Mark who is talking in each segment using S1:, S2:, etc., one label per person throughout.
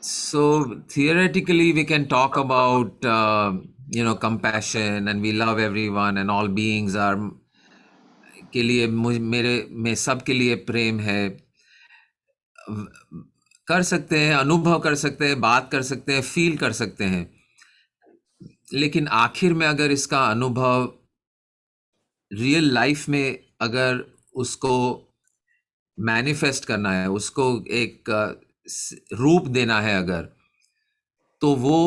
S1: So theoretically, we can talk about compassion, and we love everyone, and all beings are के लिए मेरे में सब के लिए प्रेम है. कर सकते हैं, अनुभव कर सकते हैं, बात कर सकते हैं, फील कर सकते हैं, लेकिन आखिर में अगर इसका अनुभव रियल लाइफ में अगर उसको मैनिफेस्ट करना है, उसको एक रूप देना है अगर, तो वो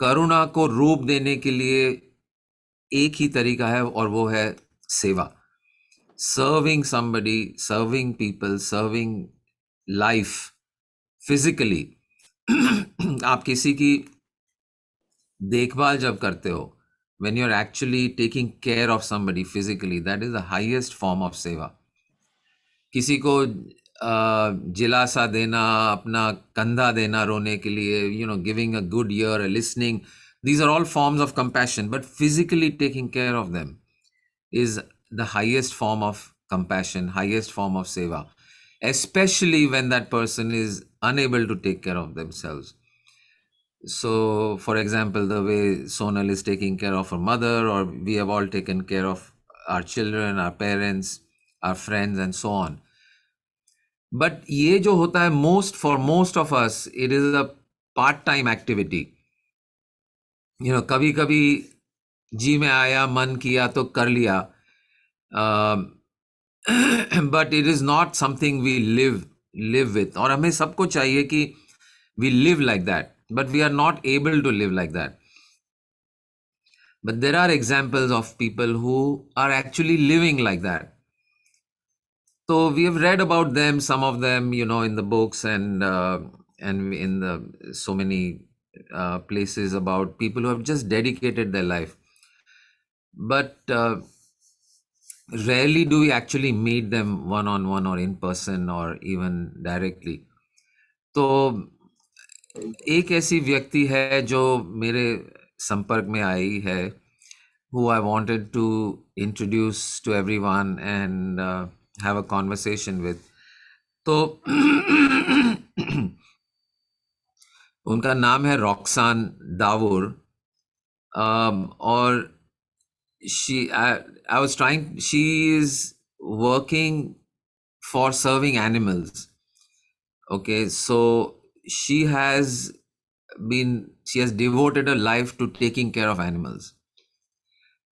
S1: करुणा को रूप देने के लिए एक ही तरीका है, और वो है सेवा. Serving somebody, serving people, serving life physically. आप किसी की देखभाल जब करते हो, when you're actually taking care of somebody physically, that is the highest form of सेवा. किसी को जिलासा देना, अपना कंधा देना रोने के लिए, giving a good ear, a listening, these are all forms of compassion, but physically taking care of them is the highest form of compassion, highest form of seva, especially when that person is unable to take care of themselves. So, for example, the way Sonal is taking care of her mother, or we have all taken care of our children, our parents, our friends, and so on. But ये जो होता है, for most of us, it is a part-time activity. कभी कभी जी में आया, मन किया तो कर लिया, but it is not something we live with. और हमें सबको चाहिए कि we live like that, but we are not able to live like that. But there are examples of people who are actually living like that. So we have read about them, some of them, in the books and in the so many places about people who have just dedicated their life. But rarely do we actually meet them one-on-one or in person or even directly. तो एक ऐसी व्यक्ति है जो मेरे संपर्क में आई है, who I wanted to introduce to everyone and have a conversation with. तो उनका नाम है रॉक्सान दावुर, और I was trying, she is working for serving animals. Okay, so she has devoted her life to taking care of animals,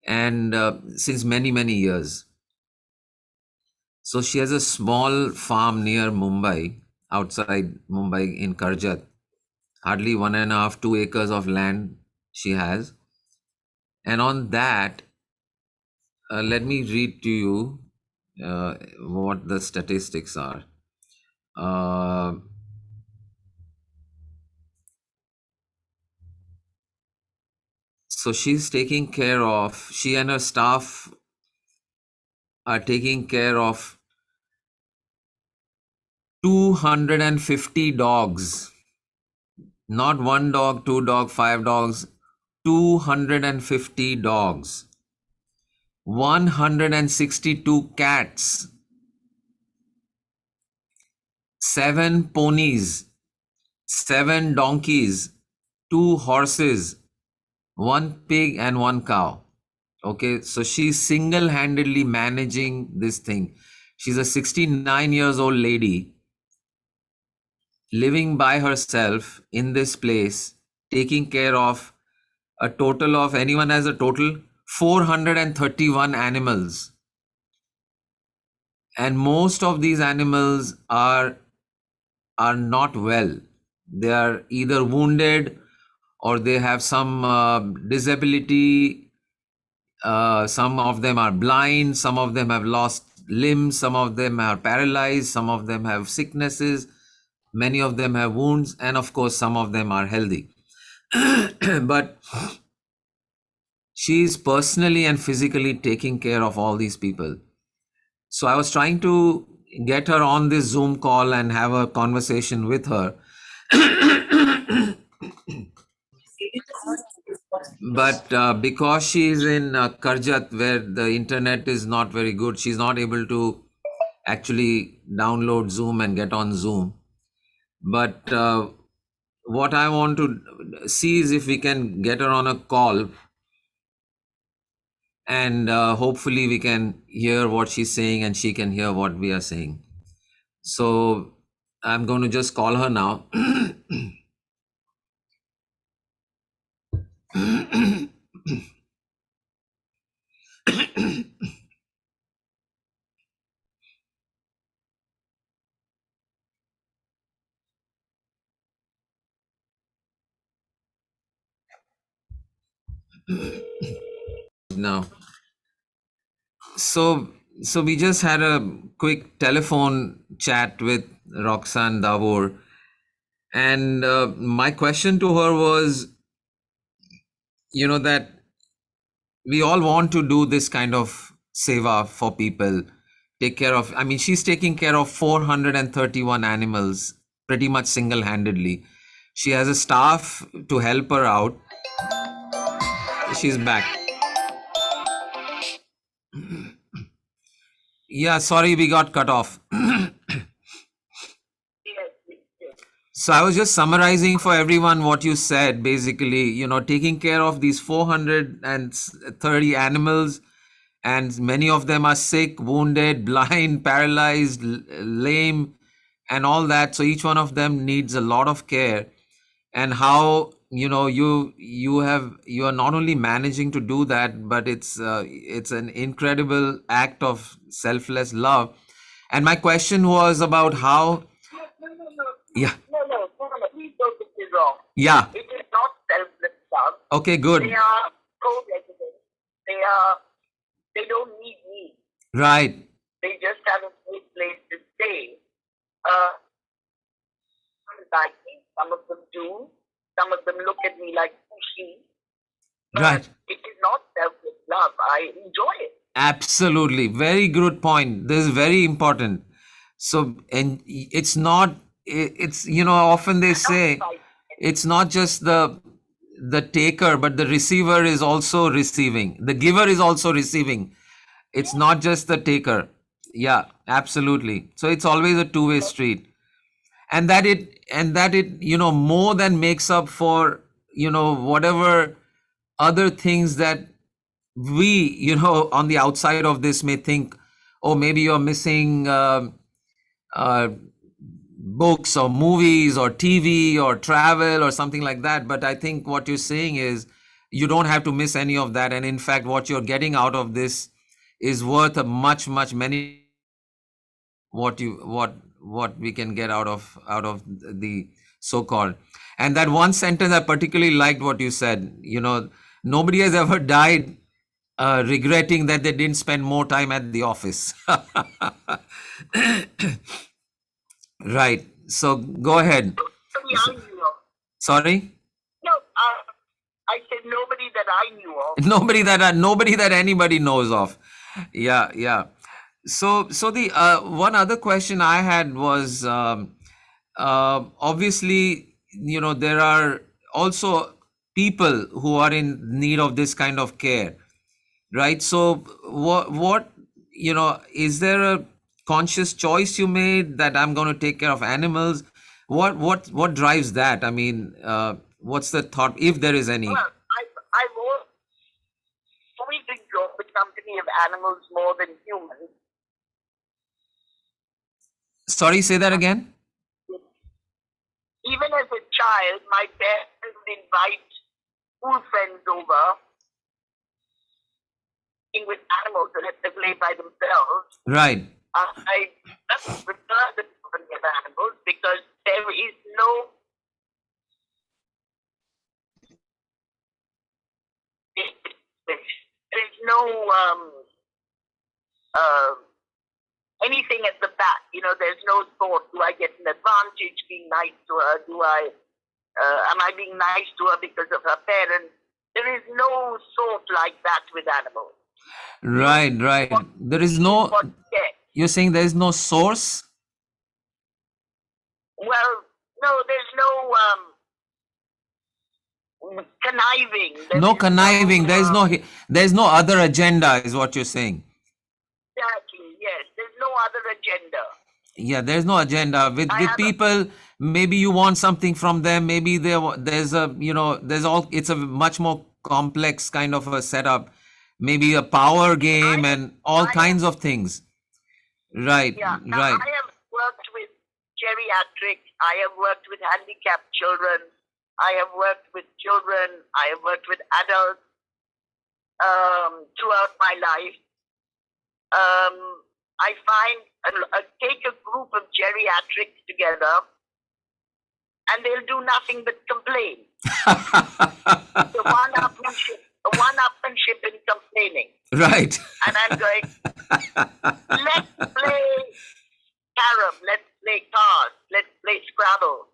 S1: and since many years. So she has a small farm near Mumbai, outside Mumbai in Karjat, hardly 1.5-2 acres of land she has. And on that, let me read to you what the statistics are. So she and her staff are taking care of 250 dogs. Not one dog, two dog, 5 dogs, 250 dogs, 162 cats, 7 ponies, 7 donkeys, 2 horses, 1 pig and 1 cow. Okay, so she's single-handedly managing this thing. She's a 69 years old lady living by herself in this place, taking care of a total of, anyone has a total, 431 animals. And most of these animals are not well. They are either wounded or they have some disability. Some of them are blind, some of them have lost limbs, some of them are paralyzed, some of them have sicknesses, many of them have wounds, and of course some of them are healthy. But she is personally and physically taking care of all these people. So I was trying to get her on this Zoom call and have a conversation with her. But because she is in Karjat, where the internet is not very good, she's not able to actually download Zoom and get on Zoom. But what I want to see is if we can get her on a call, and hopefully we can hear what she's saying and she can hear what we are saying. So I'm going to just call her now. Now, so we just had a quick telephone chat with Roxanne Davor, and my question to her was, that we all want to do this kind of seva for people, take care of, I mean, she's taking care of 431 animals pretty much single-handedly. She has a staff to help her out. She's back. Yeah, sorry, we got cut off. So I was just summarizing for everyone what you said. Basically, taking care of these 430 animals, and many of them are sick, wounded, blind, paralyzed, lame, and all that. So each one of them needs a lot of care. And how you are not only managing to do that, but it's an incredible act of selfless love. And my question was about how. Yeah. No. Please don't get me wrong. Yeah. It is not selfless love. Okay, good. They are co-residents. They don't need me. Right. They just have a safe place to stay. Like me. Some of them do. Some of them look at me like pushy. Right. It is not selfless love. I enjoy it. Absolutely. Very good point. This is very important. So, and it's not, it's, often they say it's not just the taker, but the receiver is also receiving. The giver is also receiving. It's not just the taker. Yeah, absolutely. So it's always a two-way street. And that it more than makes up for whatever other things that we on the outside of this may think, oh, maybe you're missing uh, books or movies or TV or travel or something like that. But I think what you're saying is you don't have to miss any of that, and in fact what you're getting out of this is worth a much many what we can get out of the so-called. And that one sentence I particularly liked what you said, nobody has ever died regretting that they didn't spend more time at the office. Right, so go ahead. Sorry? No, I said nobody that I knew of. Nobody that anybody knows of. Yeah. So the one other question I had was, obviously, there are also people who are in need of this kind of care, right? So what is there a conscious choice you made that I'm going to take care of animals? What drives that? I mean, what's the thought, if there is any? Well, I've always enjoyed the company of animals more than humans. Sorry, say that again. Even as a child, my parents would invite school friends over with animals that had to play by themselves. Right. I prefer the company of animals because there is no anything at the back. There's no thought, do I get an advantage being nice to her? Am I being nice to her because of her parents? There is no thought like that with animals. Right. There is no, you're saying there is no source? Well, no, there's no conniving. No conniving. There's no other agenda, is what you're saying. Exactly. Yes, there's no other agenda. Yeah, there's no agenda with people. maybe you want something from them. Maybe there's a, it's a much more complex kind of a setup. Maybe a power game and all kinds of things. Right,
S2: Yeah. Now,
S1: right.
S2: I have worked with geriatrics. I have worked with handicapped children. I have worked with children. I have worked with adults throughout my life. I find take a group of geriatrics together, and they'll do nothing but complain. The one-upmanship in complaining.
S1: Right.
S2: And I'm going, let's play carom, let's play cards, let's play Scrabble.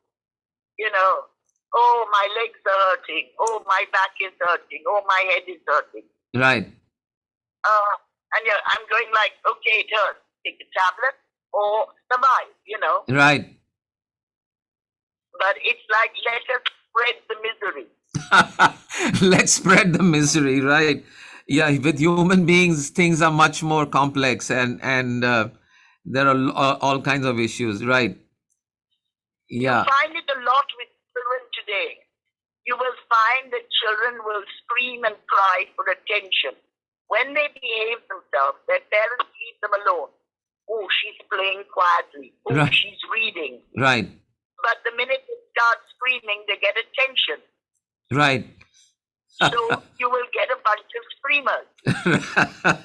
S2: Oh, my legs are hurting. Oh, my back is hurting. Oh, my head is hurting.
S1: Right.
S2: And I'm going like, okay, it hurts. Take a tablet or survive,
S1: Right.
S2: But it's like, let us spread the misery.
S1: Let's spread the misery, right? Yeah, with human beings, things are much more complex, and there are all kinds of issues, right? Yeah.
S2: You find it a lot with children today. You will find that children will scream and cry for attention. When they behave themselves, their parents leave them alone. Oh, she's playing quietly. Oh, right. She's reading.
S1: Right.
S2: But the minute they start screaming, they get attention.
S1: Right.
S2: So you will get a bunch of screamers.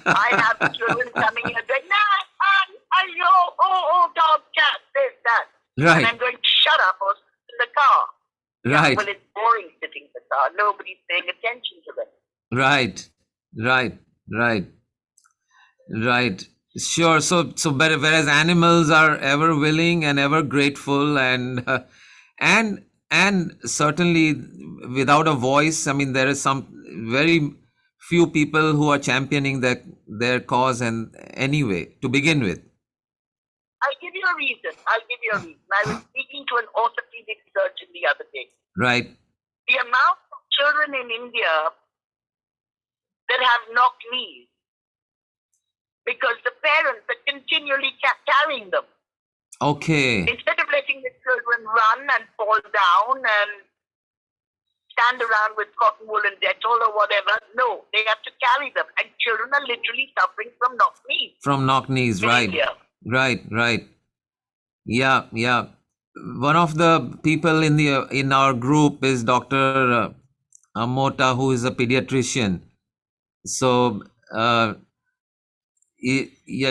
S2: I have children coming in and saying, dog, cat, this, that.
S1: Right.
S2: And I'm going, shut up or sit in the car.
S1: Right.
S2: Well, it's boring sitting in the car. Nobody's paying attention to them.
S1: Right. Right. Sure. So whereas animals are ever willing and ever grateful and certainly without a voice. I mean, there is some very few people who are championing their cause, and anyway, to begin with.
S2: I'll give you a reason. I was speaking to an orthopedic surgeon the other day.
S1: Right.
S2: The amount of children in India that have knocked knees because the parents are continually carrying them.
S1: Okay.
S2: Instead of letting the children run and fall down and stand around with cotton wool and Dettol or whatever, no, they have to carry them. And children are literally suffering from knocked knees.
S1: From knocked knees, right.
S2: India.
S1: Right. Yeah. One of the people in our group is Dr. Amota, who is a pediatrician. So, yeah,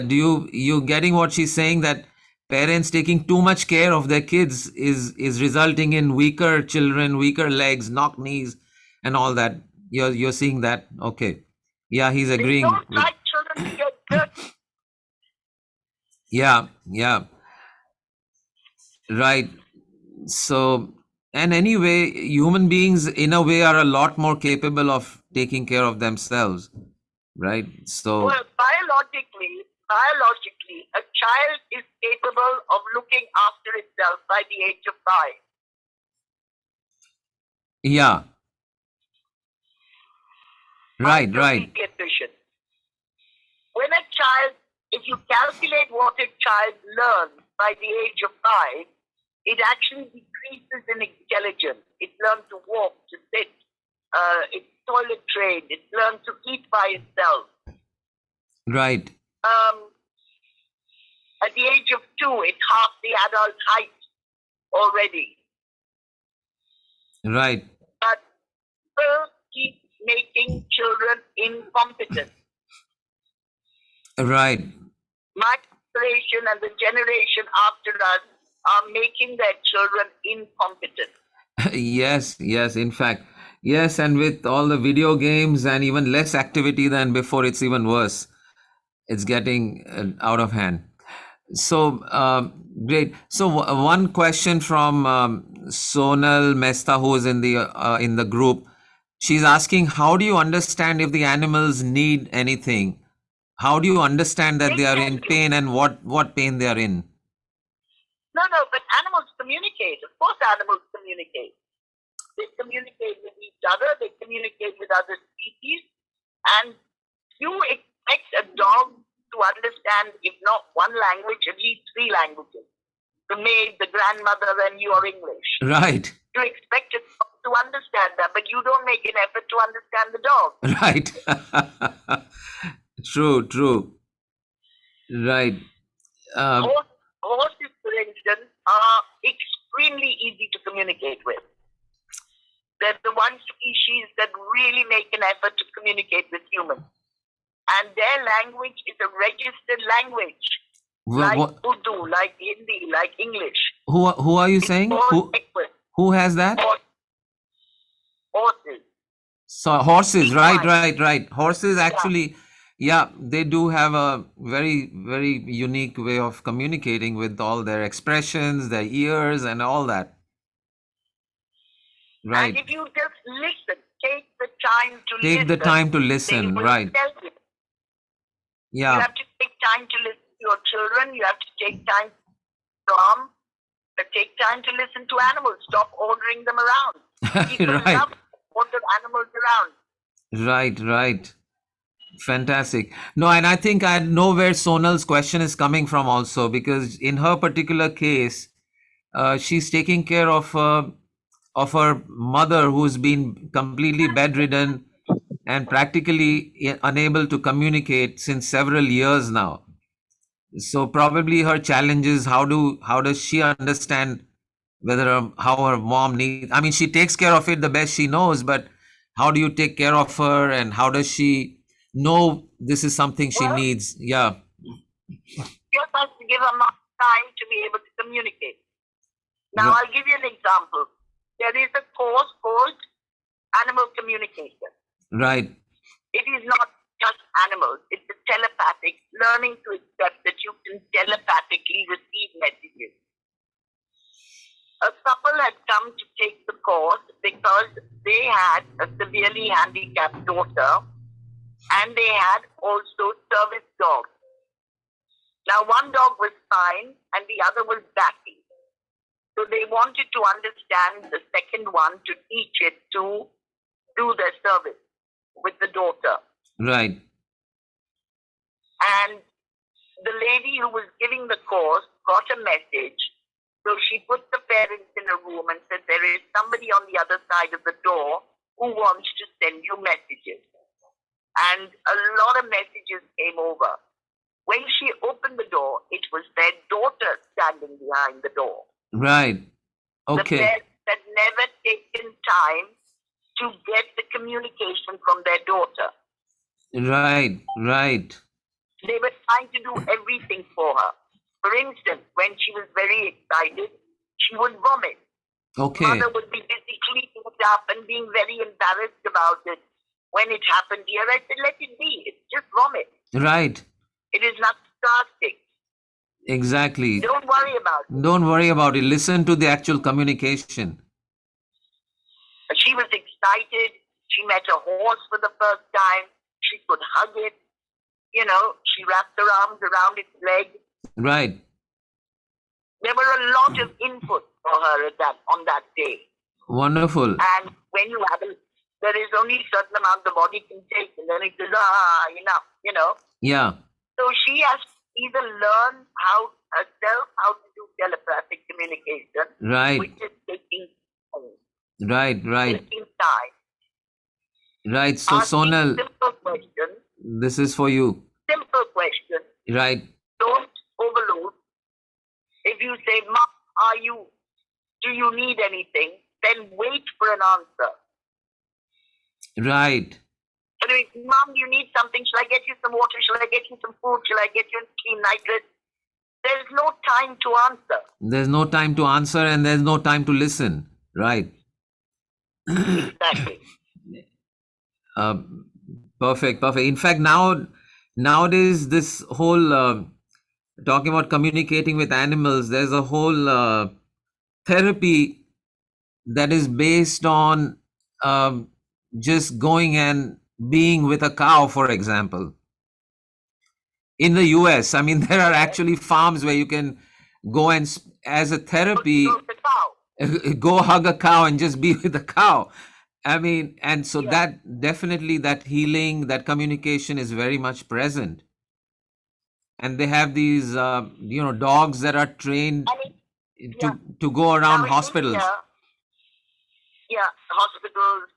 S1: do you getting what she's saying, that parents taking too much care of their kids is resulting in weaker children, weaker legs, knocked knees, and all that. You're seeing that? Okay. Yeah, he's agreeing.
S2: They don't like children to get dirty.
S1: Yeah. Right. So, and anyway, human beings in a way are a lot more capable of taking care of themselves, right? So,
S2: well, biologically, a child is capable of looking after itself by the age of 5.
S1: yeah. Right.
S2: Pediatrician. When a child, if you calculate what a child learns by the age of 5, it actually decreases in intelligence. It learns to walk, to sit, it's toilet trained, it learns to eat by itself.
S1: Right.
S2: At the age of 2, it's half the adult height already.
S1: Right.
S2: But people keep making children incompetent.
S1: Right.
S2: My generation and the generation after us are making their children incompetent.
S1: Yes, in fact. Yes, and with all the video games and even less activity than before, it's even worse. It's getting out of hand. So, great. So one question from Sonal Mesta, who is in the group. She's asking, how do you understand if the animals need anything? How do you understand that they are in pain and what pain they are in?
S2: No, but animals communicate. Of course animals communicate. They communicate with each other. They communicate with other species. And you expect a dog to understand, if not one language, at least 3 languages. the maid, the grandmother, and you are English.
S1: Right.
S2: You expect it to understand that, but you don't make an effort to understand the dog.
S1: Right. True. Right.
S2: Horses, for instance, are extremely easy to communicate with. They're the one species that really make an effort to communicate with humans. And their language is a registered language. Like Urdu, like Hindi, like English.
S1: Who are you saying? Who has that?
S2: Horses.
S1: So horses, right. Horses actually, yeah, they do have a very, very unique way of communicating with all their expressions, their ears, and all that. Right.
S2: And if you just listen, take the time to listen.
S1: Take the time to listen, right. Yeah.
S2: You have to take time to listen to your children. You have to take time to listen to animals. Stop ordering them around. People love to order animals around.
S1: Right. Fantastic. No, and I think I know where Sonal's question is coming from also, because in her particular case, she's taking care of her mother who's been completely bedridden and practically unable to communicate since several years now. So probably her challenge is how does she understand how her mom needs. I mean, she takes care of it the best she knows, but how do you take care of her, and how does she know this is something she needs? Yeah.
S2: You just have to give her time to be able to communicate. Now, I'll give you an example. There is a course called Animal Communication.
S1: Right.
S2: It is not just animals. It's a telepathic, learning to accept that you can telepathically receive messages. A couple had come to take the course because they had a severely handicapped daughter and they had also service dogs. Now, one dog was fine and the other was batty. So they wanted to understand the second one to teach it to do their service with the daughter.
S1: Right.
S2: And the lady who was giving the course got a message. So she put the parents in a room and said, there is somebody on the other side of the door who wants to send you messages. And a lot of messages came over. When she opened the door, it was their daughter standing behind the door.
S1: Right. Okay.
S2: The parents had never taken time to get the communication from their daughter.
S1: Right.
S2: They were trying to do everything for her. For instance, when she was very excited, she would vomit.
S1: Okay.
S2: Mother would be busy cleaning it up and being very embarrassed about it. When it happened here, I said, let it be. It's just vomit.
S1: Right.
S2: It is not drastic.
S1: Exactly.
S2: Don't worry about it.
S1: Don't worry about it. Listen to the actual communication.
S2: She was excited. She met a horse for the first time. She could hug it. You know, she wrapped her arms around its leg.
S1: Right.
S2: There were a lot of input for her on that day.
S1: Wonderful.
S2: And when you have there is only a certain amount the body can take, and then it says, enough, you know.
S1: Yeah.
S2: So she has to either learn herself how to do telepathic communication,
S1: right,
S2: which is taking time.
S1: Right.
S2: Taking time.
S1: Right. So Sonal,
S2: simple question.
S1: This is for you.
S2: Simple question.
S1: Right.
S2: Don't overload. If you say, Mom, do you need anything? Then wait for an answer.
S1: Right.
S2: Mom, you need something? Shall I get you some water? Shall I get you some food? Shall I get you clean nitrate? There's no time to answer.
S1: There's no time to answer and there's no time to listen. Right.
S2: Exactly.
S1: Perfect. In fact, nowadays, this whole talking about communicating with animals, there's a whole therapy that is based on just going and being with a cow, for example. In the US, I mean, there are actually farms where you can go and, as a therapy, go hug a cow and just be with the cow. I mean, and so that definitely, that healing, that communication is very much present. And they have these, dogs that are trained. to go around
S2: Now in
S1: hospitals.
S2: India, hospitals,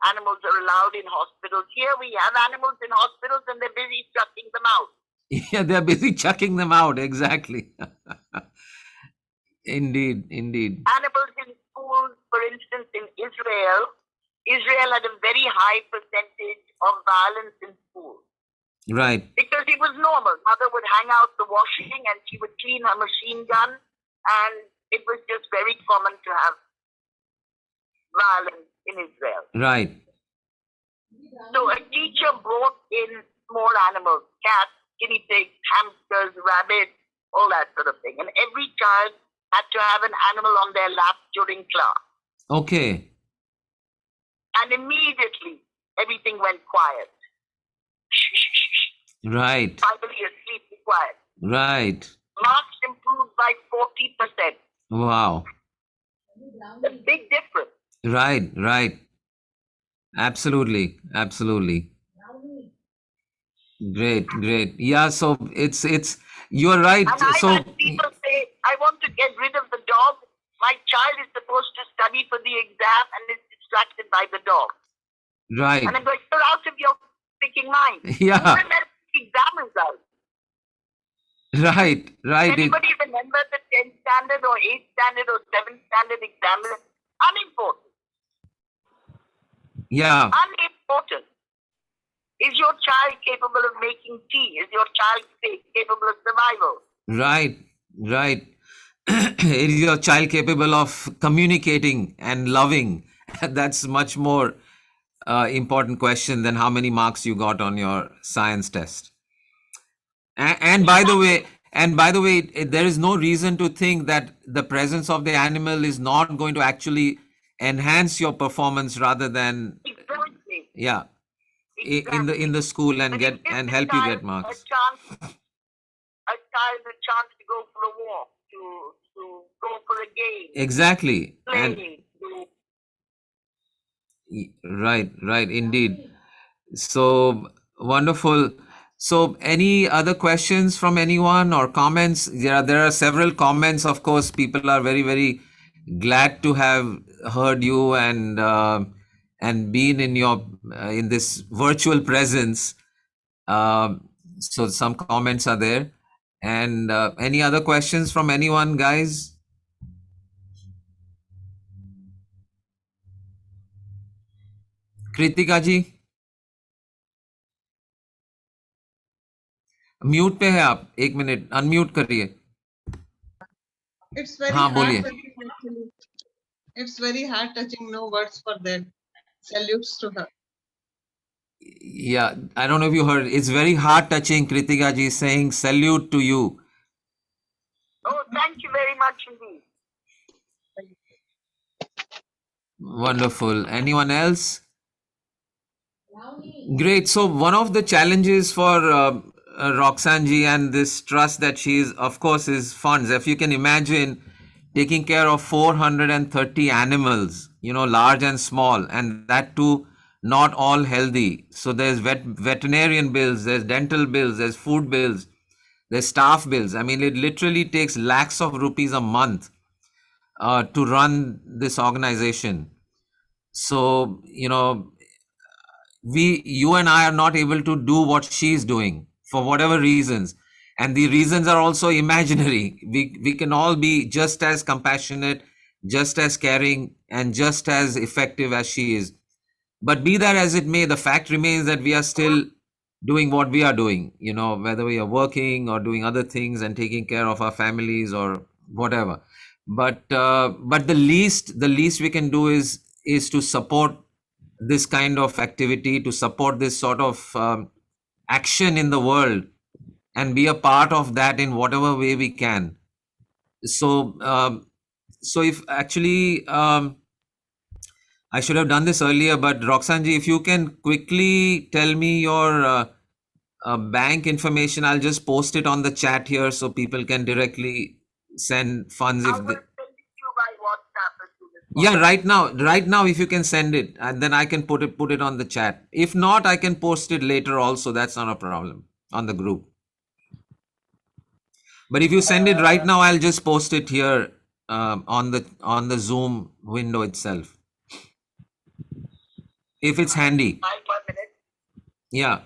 S2: animals are allowed in hospitals. Here we have animals in hospitals and they're busy chucking them out.
S1: Yeah, they're busy chucking them out. Exactly. Indeed.
S2: Animals in schools, for instance, in Israel had a very high percentage of violence in schools.
S1: Right.
S2: Because it was normal. Mother would hang out the washing and she would clean her machine gun, and it was just very common to have violence in Israel.
S1: Right.
S2: So a teacher brought in small animals, cats, guinea pigs, hamsters, rabbits, all that sort of thing. And every child had to have an animal on their lap during class.
S1: Okay.
S2: And immediately everything went quiet.
S1: Right.
S2: Finally asleep, be quiet.
S1: Right.
S2: Marks improved by 40%.
S1: Wow.
S2: A big difference.
S1: Right. Absolutely. Great. Yeah, so it's you're right.
S2: And I've
S1: So
S2: had people say, I want to get rid of the dog. My child is supposed to study for the exam and is distracted by the dog.
S1: right.
S2: And I'm going, you're out of your freaking mind.
S1: Yeah.
S2: You remember the exam results.
S1: Right.
S2: Anybody remember the 10th standard or 8th standard or 7th standard exam? Unimportant.
S1: Yeah.
S2: Unimportant. Is your child capable of making tea? Is your child capable of survival?
S1: Right. Is your child capable of communicating and loving? That's much more important question than how many marks you got on your science test. And by the way, there is no reason to think that the presence of the animal is not going to actually enhance your performance rather than
S2: Exactly.
S1: in the school and
S2: But
S1: and help you get marks.
S2: A child a chance to go for a walk, to go for a game.
S1: Exactly.
S2: Play.
S1: Right, indeed. So wonderful. So any other questions from anyone or comments? There are several comments. Of course, people are very, very glad to have heard you and been in your in this virtual presence. So some comments are there. And any other questions from anyone, guys? Kritika ji mute पे है आप, एक minute unmute करिए.
S3: It's very
S1: हाँ
S3: heart
S1: बोलिए.
S3: touching actually. It's very heart touching. No words for that. Salutes to her.
S1: Yeah, I don't know if you heard. It's very heart touching. Kritika ji saying salute to you.
S2: Oh, thank you very much indeed.
S1: Wonderful. Anyone else? Great. So one of the challenges for Roxanne ji and this trust that she is, of course, is funds. If you can imagine taking care of 430 animals, large and small, and that too not all healthy. So there's veterinarian bills, there's dental bills, there's food bills, there's staff bills. I mean, it literally takes lakhs of rupees a month to run this organization. So, you and I are not able to do what she's doing for whatever reasons. And the reasons are also imaginary. We can all be just as compassionate, just as caring, and just as effective as she is. But be that as it may, the fact remains that we are still doing what we are doing, whether we are working or doing other things and taking care of our families or whatever. But the least we can do is to support this kind of activity, to support this sort of action in the world and be a part of that in whatever way we can. So if actually I should have done this earlier, but Roxanji, if you can quickly tell me your bank information, I'll just post it on the chat here so people can directly send funds
S2: I
S1: if
S2: will
S1: they.
S2: send it to you by WhatsApp as soon as
S1: Yeah,
S2: possible.
S1: right now, if you can send it, and then I can put it on the chat. If not, I can post it later also. That's not a problem on the group. But if you send it right now, I'll just post it here on the Zoom window itself, if it's handy.
S2: 1 minute.
S1: Yeah.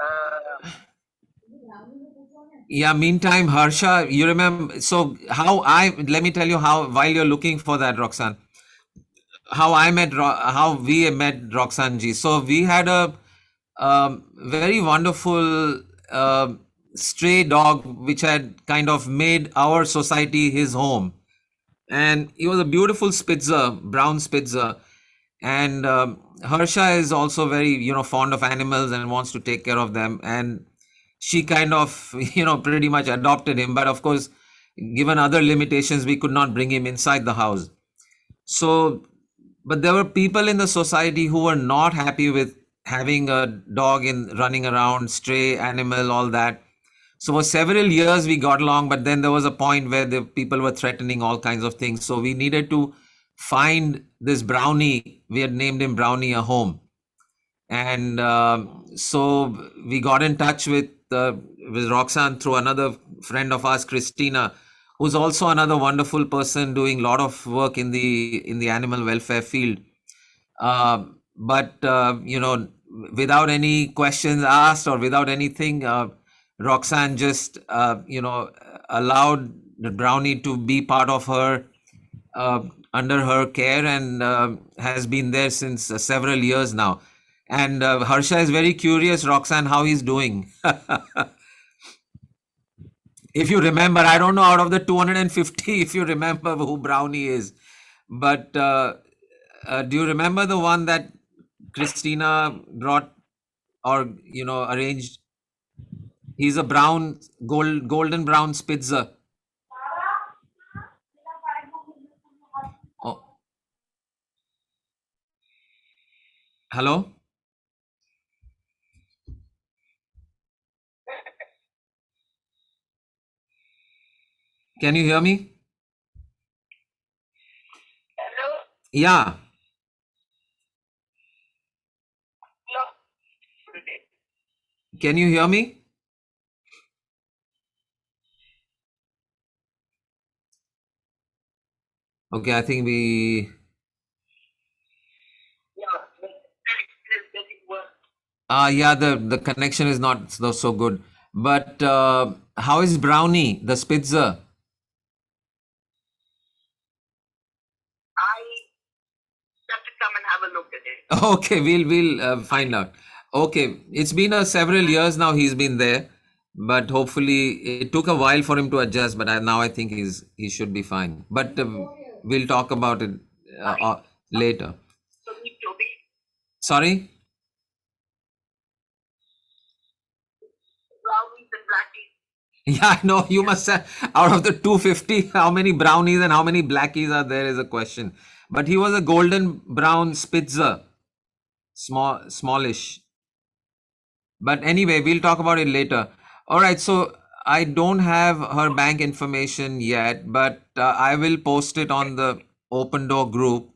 S2: Uh,
S1: Yeah, meantime, Harsha, you remember, so let me tell you how, while you're looking for that, Roxanne, how we met Roxanne ji. So we had a very wonderful stray dog which had kind of made our society his home. And he was a beautiful Spitzer, brown Spitzer. And Harsha is also very, fond of animals and wants to take care of them. And she kind of, pretty much adopted him. But of course, given other limitations, we could not bring him inside the house. So, but there were people in the society who were not happy with having a dog in running around, stray animal, all that. So for several years we got along, but then there was a point where the people were threatening all kinds of things. So we needed to find this Brownie. We had named him Brownie a home, and so we got in touch with Roxanne through another friend of ours, Christina, who's also another wonderful person doing a lot of work in the animal welfare field. But without any questions asked or without anything, Roxanne just allowed the Brownie to be part of her, uh, under her care, and has been there since several years now. And Harsha is very curious, Roxanne, how he's doing. If you remember, I don't know out of the 250, if you remember who Brownie is, but do you remember the one that Christina brought or arranged? He's a golden brown Spitzer. Oh, hello. Can you hear me?
S2: hello?
S1: Yeah.
S2: Hello?
S1: Can you hear me? Okay, I think we.
S2: Yeah, the connection is getting worse.
S1: Yeah, the connection is not so good. But how is Brownie, the Spitzer?
S2: I have to come and have a look at it.
S1: Okay, we'll find out. Okay, it's been several years now he's been there, but hopefully it took a while for him to adjust. But now I think he should be fine. But we'll talk about it later.
S2: So me too.
S1: Sorry.
S2: Brownies and blackies.
S1: Yeah, I know. You must have, out of the 250, how many brownies and how many blackies are there is a question. But he was a golden brown Spitzer, smallish. But anyway, we'll talk about it later. All right. So I don't have her bank information yet, but I will post it on the Open Door group.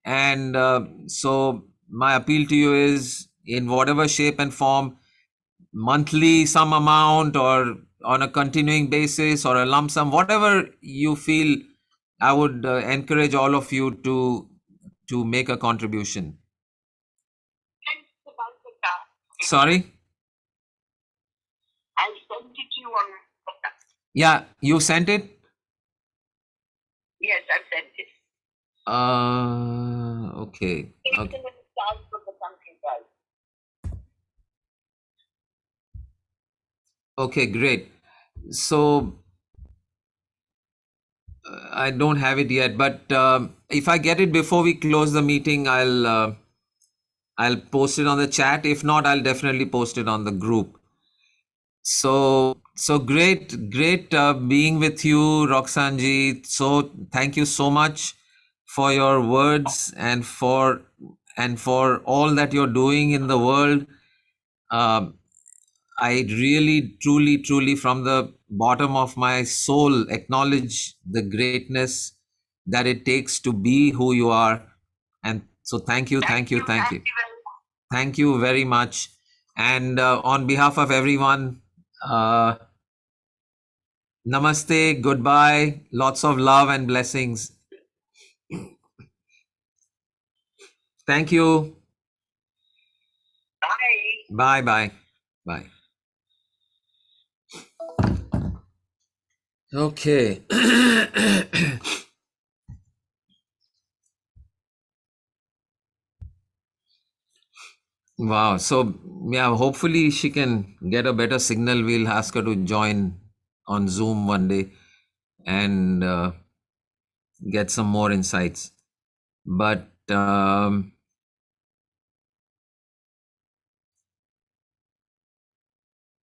S1: And so my appeal to you is, in whatever shape and form, monthly some amount or on a continuing basis or a lump sum, whatever you feel, I would encourage all of you to make a contribution. Sorry.
S2: I sent it to you on WhatsApp.
S1: Yeah, you sent it.
S2: Yes, I've sent it.
S1: Okay.
S2: It's
S1: Okay.
S2: in the stars from the countryside.
S1: Okay, great. So I don't have it yet, but if I get it before we close the meeting, I'll post it on the chat. If not, I'll definitely post it on the group. So great being with you, Roxanne ji. So thank you so much for your words and for all that you're doing in the world. Um, I really, truly, from the bottom of my soul, acknowledge the greatness that it takes to be who you are. And so thank you.
S2: Thank you very much.
S1: Thank you very much. And on behalf of everyone, uh, Namaste, goodbye, lots of love and blessings. Thank you.
S2: Bye.
S1: Bye bye. Bye. Okay. Wow. So, yeah, hopefully she can get a better signal. We'll ask her to join on Zoom one day and get some more insights. But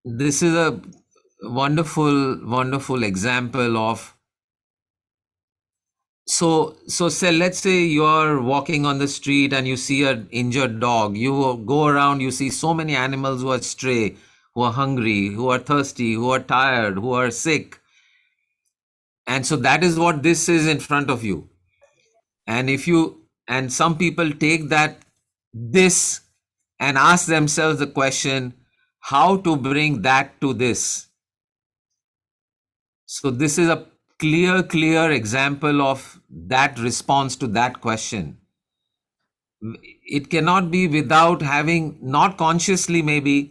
S1: this is a wonderful, wonderful example of. So say, let's say you're walking on the street and you see an injured dog. You go around, you see so many animals who are stray, who are hungry, who are thirsty, who are tired, who are sick. And so that is what this is in front of you. And if you, and some people take this and ask themselves the question, how to bring that to this? So this is a clear example of that response to that question. It cannot be without having, not consciously maybe,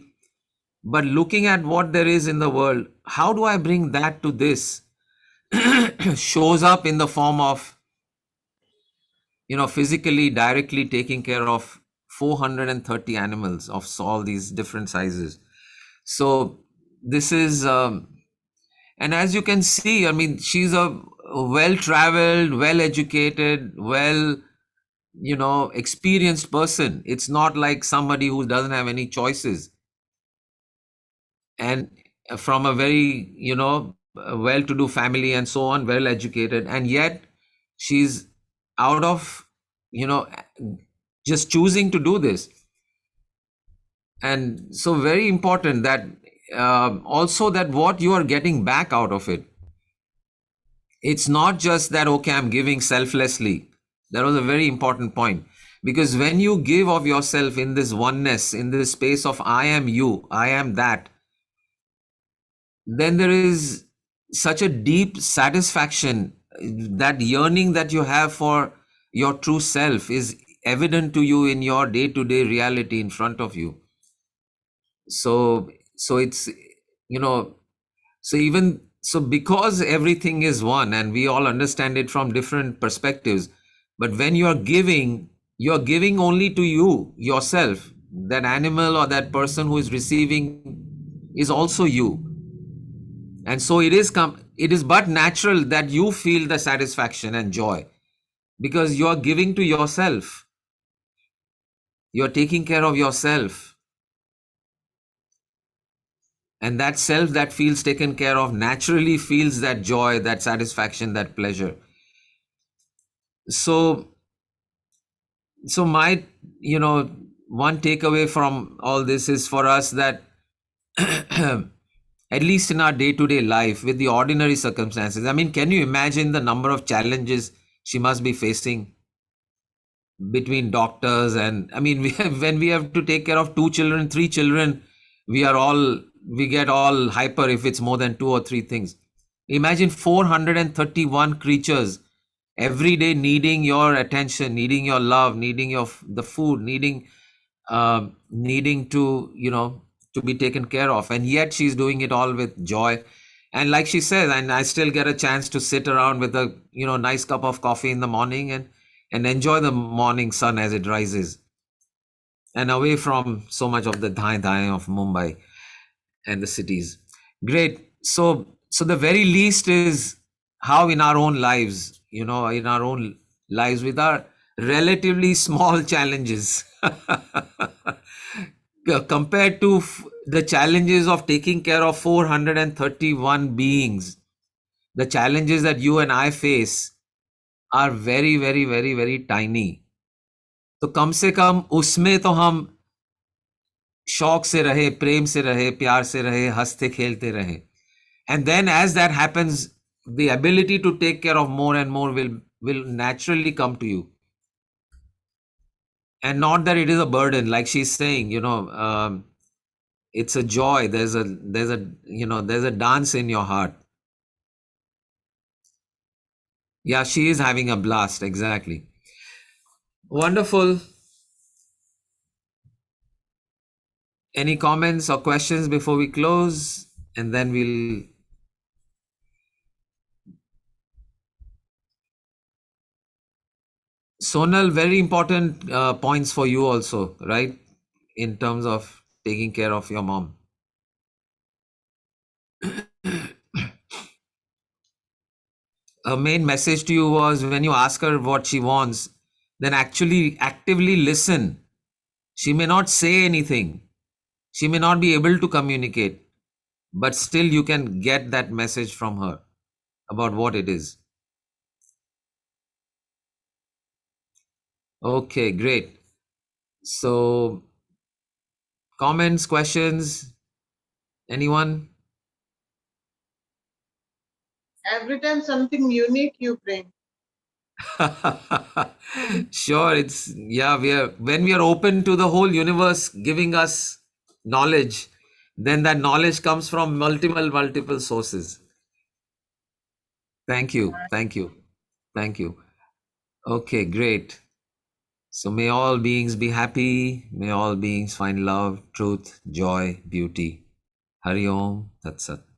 S1: but looking at what there is in the world. How do I bring that to this? Shows up in the form of, physically, directly taking care of 430 animals of all these different sizes. So this is, and as you can see, I mean, she's a well traveled, well educated, well, experienced person. It's not like somebody who doesn't have any choices, and from a very, well to do family and so on, well educated, and yet she's out of, you know just choosing to do this. And so very important that also that what you are getting back out of it, it's not just that, okay, I'm giving selflessly. That was a very important point, because when you give of yourself in this oneness, in this space of I am you, I am that, then there is such a deep satisfaction. That yearning that you have for your true self is evident to you in your day-to-day reality in front of you. So it's, you know so even so, because everything is one and we all understand it from different perspectives, but when you're giving only to you yourself. That animal or that person who is receiving is also you. And so it is but natural that you feel the satisfaction and joy, because you're giving to yourself, you're taking care of yourself, and that self that feels taken care of naturally feels that joy, that satisfaction, that pleasure. So so my, one takeaway from all this is for us that at least in our day-to-day life with the ordinary circumstances, I mean, can you imagine the number of challenges she must be facing between doctors? And I mean, when we have to take care of 2 children, 3 children, we get all hyper if it's more than 2 or 3 things. Imagine 431 creatures every day needing your attention, needing your love, needing the food, needing to, to be taken care of, and yet she's doing it all with joy. And like she says, and I still get a chance to sit around with a, nice cup of coffee in the morning and enjoy the morning sun as it rises, and away from so much of the dhai of Mumbai and the cities. Great. So the very least is how in our own lives, in our own lives with our relatively small challenges, compared to the challenges of taking care of 431 beings, the challenges that you and I face are very, very, very, very tiny. तो कम से कम उसमें तो हम शौक से रहे, प्रेम से रहे, प्यार से रहे, हंसते खेलते रहे. And then as that happens, the ability to take care of more and more will naturally come to you. And not that it is a burden, like she's saying, it's a joy. There's a dance in your heart. Yeah, she is having a blast. Exactly. Wonderful. Any comments or questions before we close? And then we'll. Sonal, very important points for you also, right? In terms of taking care of your mom. A main message to you was when you ask her what she wants, then actually actively listen. She may not say anything, she may not be able to communicate, but still you can get that message from her about what it is. Okay, great. So, comments, questions, anyone?
S3: Every time something unique you bring.
S1: Sure, it's yeah, when we are open to the whole universe giving us knowledge, then that knowledge comes from multiple sources. Thank you, thank you, thank you. Okay, great. So may all beings be happy, may all beings find love, truth, joy, beauty. Hari Om Tat Sat.